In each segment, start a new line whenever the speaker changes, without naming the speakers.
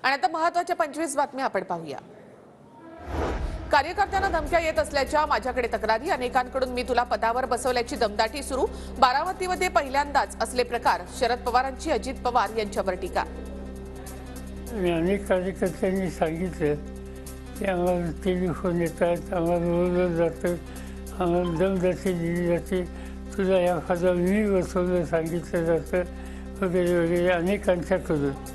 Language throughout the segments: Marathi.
आणि आता महत्त्वाच्या 25 बातम्या आपण पाहूया। कार्यकर्त्यांना धमक्या येत असल्याच्या माझ्याकडे तक्रारी, अनेकांकडून मी तुला पदावर बसवल्याची दमदाटी सुरू। बारामतीमध्ये पहिल्यांदाच असले प्रकार, शरद पवारांची अजित पवार यांच्यावर टीका।
अनेक कार्यकर्त्यांनी सांगितलं की आम्हाला टेलिफोन येतात, आम्हाला बोलवलं जातं, आम्हाला दमदाटी दिली जाते, तुला या पदावर मी बसवलं सांगितलं जातं वगैरे वगैरे अनेकांच्याकडून।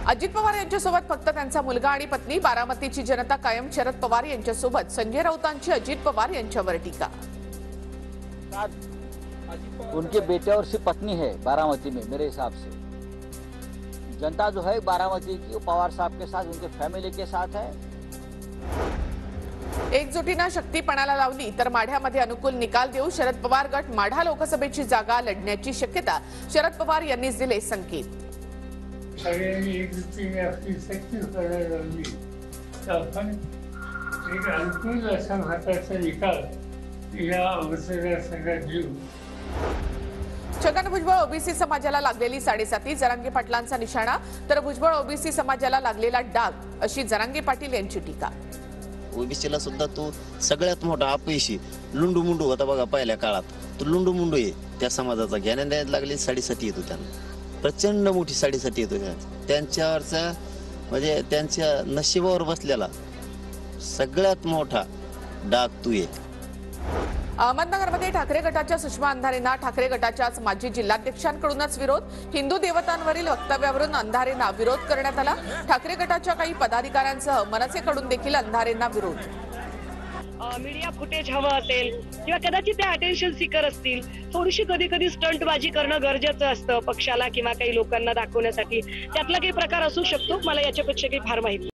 अजित पवार यांच्यासोबत फक्त त्यांचा मुलगा आणि पत्नी, बारामतीची जनता कायम शरद पवार यांच्यासोबत। संजय राऊतांची अजित पवार यांच्यावर टीका।
उनके बेटे और सिर्फ पत्नी है बारामती में। मेरे हिसाब से जनता जो है बारामती की पवार साहब के साथ, उनके फैमिली के साथ है।
एकजुटीनं शक्तीपणाला लावली तर माढ्यामध्ये अनुकूल निकाल देऊ। शरद पवार गट माढा लोकसभेची जागा लढण्याची शक्यता, शरद पवार यांनीच दिले संकेत।
सगळ्यांनी एकजुटीने आपली शक्ती करायला लावली तर आपण एक अनुकूल असा भारताचा निकाल या मतदारसंघात घेऊ।
छगन भुजबळ ओबीसी समाजाला लागलेली 7.5, जरांगे पाटलांचा निशाणा, तर भुजबळ ओबीसी समाजाला लागलेला डाग, अशी जरांगे पाटील यांची टीका।
ओबीसीला सुद्धा तो सगळ्यात मोठा अपयशी लुंडू मुंडू होता बघा पहिल्या काळात, तो लुंडू मुंडू आहे त्या समाजाचा। ज्ञान द्यायला लागली 7.5 येतो त्यांना, प्रचंड मोठी 7.5 येतो त्यांच्यावरचा, म्हणजे त्यांच्या नशिबावर बसलेला सगळ्यात मोठा डाग तू आहे।
अहमदनगरमध्ये ठाकरे गटाच्या सुषमा अंधारेंना ठाकरे गटाच्याच माजी जिल्हाध्यक्षांकडूनच विरोध। हिंदू देवतांवरील वक्तव्यावरून अंधारेंना विरोध करण्यात आला। ठाकरे गटाच्या काही पदाधिकाऱ्यांसह मनसेकडून देखील अंधारेंना विरोध।
मीडिया फुटेज हवं असेल किंवा कदाचित ते अटेन्शन सीकर असतील, थोडीशी कधी कधी स्टंटबाजी करणं गरजेचं असतं पक्षाला किंवा काही लोकांना दाखवण्यासाठी। त्यातला काही प्रकार असू शकतो, मला याच्यापेक्षा काही फार माहिती